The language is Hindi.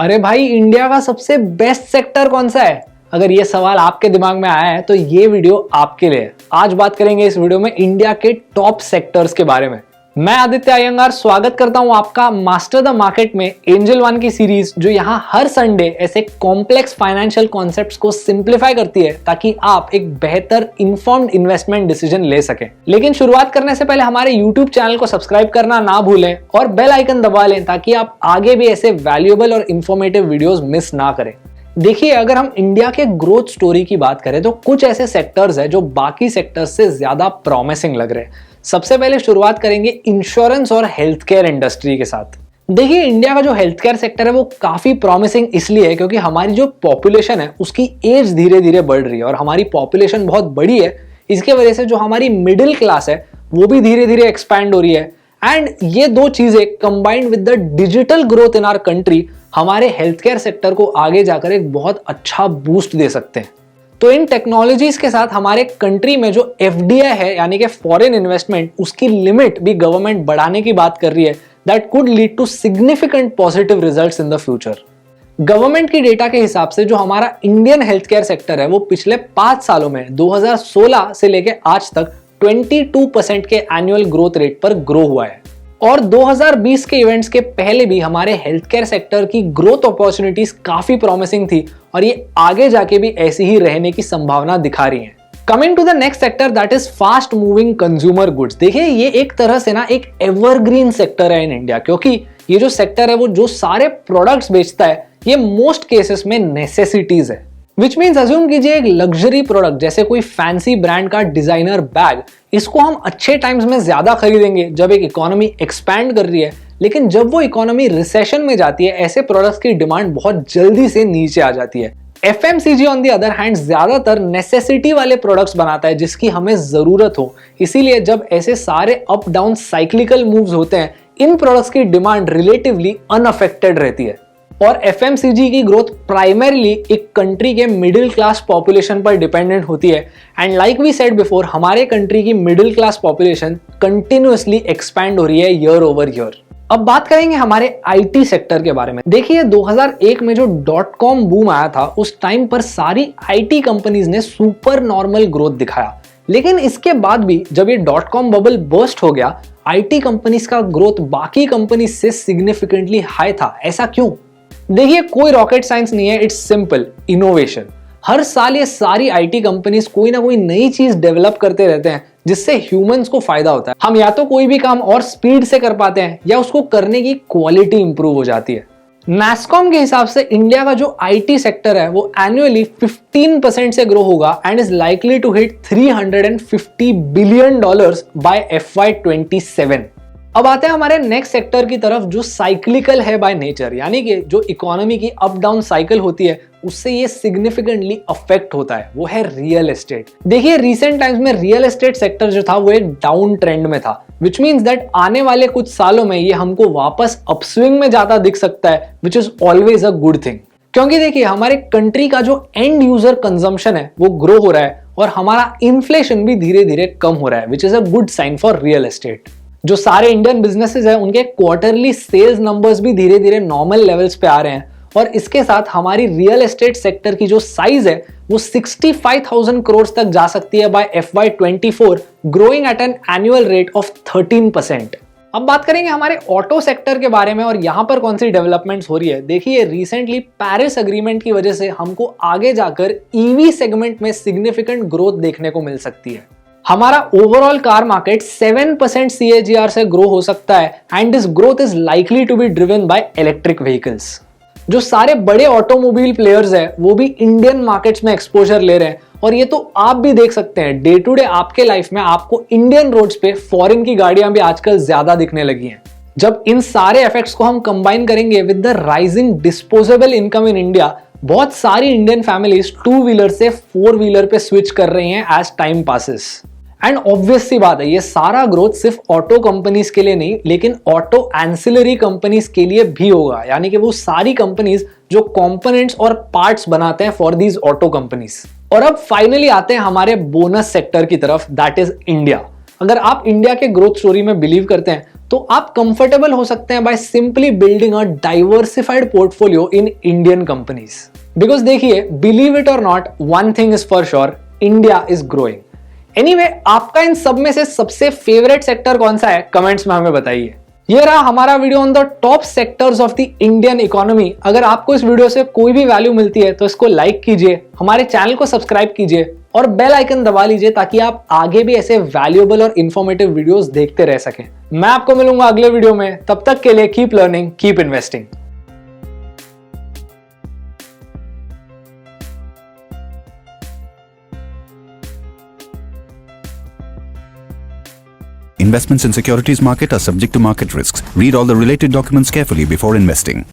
अरे भाई, इंडिया का सबसे बेस्ट सेक्टर कौन सा है? अगर ये सवाल आपके दिमाग में आया है तो ये वीडियो आपके लिए है। आज बात करेंगे इस वीडियो में इंडिया के टॉप सेक्टर्स के बारे में। मैं आदित्य अयंगार स्वागत करता हूं आपका मास्टर द मार्केट में एंजल वन की सीरीज, जो यहां हर संडे ऐसे कॉम्प्लेक्स फाइनेंशियल कॉन्सेप्ट्स को सिंप्लीफाई करती है ताकि आप एक बेहतर इन्फॉर्म्ड इन्वेस्टमेंट डिसीजन ले सकें। लेकिन शुरुआत करने से पहले हमारे यूट्यूब चैनल को सब्सक्राइब करना ना भूलें और बेल आइकन दबा लें ताकि आप आगे भी ऐसे वैल्यूएबल और इंफॉर्मेटिव वीडियोस मिस ना करें। देखिए, अगर हम इंडिया के ग्रोथ स्टोरी की बात करें तो कुछ ऐसे सेक्टर्स हैं जो बाकी सेक्टर्स से ज्यादा प्रॉमिसिंग लग रहे हैं। सबसे पहले शुरुआत करेंगे इंश्योरेंस और हेल्थ केयर इंडस्ट्री के साथ। देखिए, इंडिया का जो हेल्थ केयर सेक्टर है वो काफी प्रॉमिसिंग इसलिए है क्योंकि हमारी जो पॉपुलेशन है उसकी एज धीरे धीरे बढ़ रही है और हमारी पॉपुलेशन बहुत बड़ी है। इसके वजह से जो हमारी मिडिल क्लास है वो भी धीरे धीरे एक्सपैंड हो रही है। एंड ये दो चीजें combined with the digital growth in our country हमारे हेल्थ केयर सेक्टर को आगे जाकर एक बहुत अच्छा बूस्ट दे सकते हैं। तो इन टेक्नोलॉजीज के साथ हमारे कंट्री में जो एफडीआई है यानी कि फॉरेन इन्वेस्टमेंट, उसकी लिमिट भी गवर्नमेंट बढ़ाने की बात कर रही है। That could lead to significant positive results in the future. Government की डेटा के हिसाब से जो हमारा इंडियन हेल्थ केयर सेक्टर है वो पिछले 5 सालों में 2016 से लेकर आज तक 22% के एनुअल ग्रोथ रेट पर ग्रो हुआ है। और 2020 के इवेंट्स के पहले भी हमारे हेल्थ केयर सेक्टर की ग्रोथ अपॉर्चुनिटीज काफी प्रॉमिसिंग थी और ये आगे जाके भी ऐसी ही रहने की संभावना दिखा रही है। Coming to the next sector, that is fast moving consumer goods. देखिए, ये एक तरह से ना एक एवरग्रीन सेक्टर है इन इंडिया, क्योंकि ये जो सेक्टर है वो जो सारे प्रोडक्ट्स बेचता है ये मोस्ट केसेस में नेसेसिटीज है। विच मीन्स अज्यूम कीजिए एक लग्जरी प्रोडक्ट जैसे कोई फैंसी ब्रांड का डिजाइनर बैग, इसको हम अच्छे टाइम्स में ज्यादा खरीदेंगे जब एक इकोनॉमी एक्सपैंड कर रही है, लेकिन जब वो इकोनॉमी रिसेशन में जाती है ऐसे प्रोडक्ट्स की डिमांड बहुत जल्दी से नीचे आ जाती है। FMCG on the other hand ज्यादातर नेसेसिटी वाले प्रोडक्ट्स बनाता है जिसकी हमें जरूरत हो। इसीलिए जब ऐसे सारे अप डाउन साइक्लिकल मूव्स होते हैं, इन प्रोडक्ट्स की डिमांड रिलेटिवली अनअफेक्टेड रहती है। और एफएमसीजी की ग्रोथ प्राइमरीली एक कंट्री के मिडिल क्लास पॉपुलेशन पर डिपेंडेंट होती है। And like we said before, हमारे कंट्री की middle class population continuously expand हो रही है ईयर ओवर ईयर। अब बात करेंगे हमारे आईटी सेक्टर के बारे में। देखिए, 2001 में जो .com बूम आया था उस टाइम पर सारी आईटी कंपनीज ने सुपर नॉर्मल ग्रोथ दिखाया, लेकिन इसके बाद भी जब ये .com बबल बर्स्ट हो गया, आईटी कंपनीज का ग्रोथ बाकी कंपनीज से सिग्निफिकेंटली हाई था। ऐसा क्यों? देखिए, कोई रॉकेट साइंस नहीं है, इट्स सिंपल इनोवेशन। हर साल ये सारी आईटी कंपनीज कोई ना कोई नई चीज डेवलप करते रहते हैं जिससे ह्यूमंस को फायदा होता है। हम या तो कोई भी काम और स्पीड से कर पाते हैं या उसको करने की क्वालिटी इंप्रूव हो जाती है। नैस्कॉम के हिसाब से इंडिया का जो आईटी सेक्टर है वो एनुअली 15% से ग्रो होगा and is likely to hit $350 billion by FY27। अब आते हैं हमारे नेक्स्ट सेक्टर की तरफ जो साइक्लिकल है बाय नेचर, यानी कि जो इकोनॉमी की अप डाउन साइकिल होती है उससे ये सिग्निफिकेंटली अफेक्ट होता है, वो है रियल एस्टेट। देखिए, रिसेंट टाइम्स में रियल एस्टेट सेक्टर जो था वो एक डाउन ट्रेंड में था, विच मीन्स दैट आने वाले कुछ सालों में ये हमको वापस अपस्विंग में जाता दिख सकता है, which is always a good thing. क्योंकि देखिए, हमारे कंट्री का जो एंड यूजर कंजम्पशन है वो ग्रो हो रहा है और हमारा इन्फ्लेशन भी धीरे धीरे कम हो रहा है, which is a good sign for real estate. जो सारे इंडियन बिजनेसेस हैं उनके क्वार्टरली सेल्स नंबर्स भी धीरे धीरे नॉर्मल लेवल्स पे आ रहे हैं और इसके साथ हमारी रियल एस्टेट सेक्टर की जो साइज है वो 65,000 करोड़ तक जा सकती है by FY24, growing at an annual rate of 13%। अब बात करेंगे हमारे ऑटो सेक्टर के बारे में और यहाँ पर कौन सी डेवलपमेंट्स हो रही है। देखिए, रिसेंटली पेरिस एग्रीमेंट की वजह से हमको आगे जाकर ईवी सेगमेंट में सिग्निफिकेंट ग्रोथ देखने को मिल सकती है। हमारा ओवरऑल कार मार्केट 7% CAGR से ग्रो हो सकता है and this growth is likely to be driven by electric vehicles. जो सारे बड़े ऑटोमोबाइल प्लेयर्स हैं वो भी इंडियन मार्केट्स में एक्सपोजर ले रहे हैं और ये तो आप भी देख सकते हैं, डे टू डे आपके लाइफ में आपको इंडियन रोड्स पे फॉरेन की गाड़ियां भी आजकल ज्यादा दिखने लगी हैं। जब इन सारे इफेक्ट्स को हम कंबाइन करेंगे with the rising disposable income in India, बहुत सारी इंडियन फैमिलीज 2 व्हीलर से 4 व्हीलर पे स्विच कर रही हैं as time passes. And obvious सी बात है, ये सारा ग्रोथ सिर्फ ऑटो कंपनीज के लिए नहीं लेकिन ऑटो एंसिलरी कंपनीज के लिए भी होगा, यानी कि वो सारी कंपनीज जो कंपोनेंट्स और पार्ट्स बनाते हैं फॉर दीज ऑटो कंपनीज। और अब फाइनली आते हैं हमारे बोनस सेक्टर की तरफ, दैट इज इंडिया। अगर आप इंडिया के ग्रोथ स्टोरी में बिलीव करते हैं तो आप कंफर्टेबल हो सकते हैं by simply building a diversified portfolio in Indian companies. Because देखिए, बिलीव इट और not, one thing is for sure, India is growing. Anyway, आपका इन सब में से सबसे फेवरेट सेक्टर कौन सा है, कमेंट्स में हमें बताइए। ये रहा हमारा video on the top sectors of the Indian economy. अगर आपको इस वीडियो से कोई भी वैल्यू मिलती है तो इसको लाइक कीजिए, हमारे चैनल को सब्सक्राइब कीजिए और बेल आइकन दबा लीजिए ताकि आप आगे भी ऐसे वैल्यूएबल और इंफॉर्मेटिव वीडियोस देखते रह सकें। मैं आपको मिलूंगा अगले वीडियो में, तब तक के लिए keep learning, keep investing. Investments in securities market are subject to market risks. Read all the related documents carefully before investing.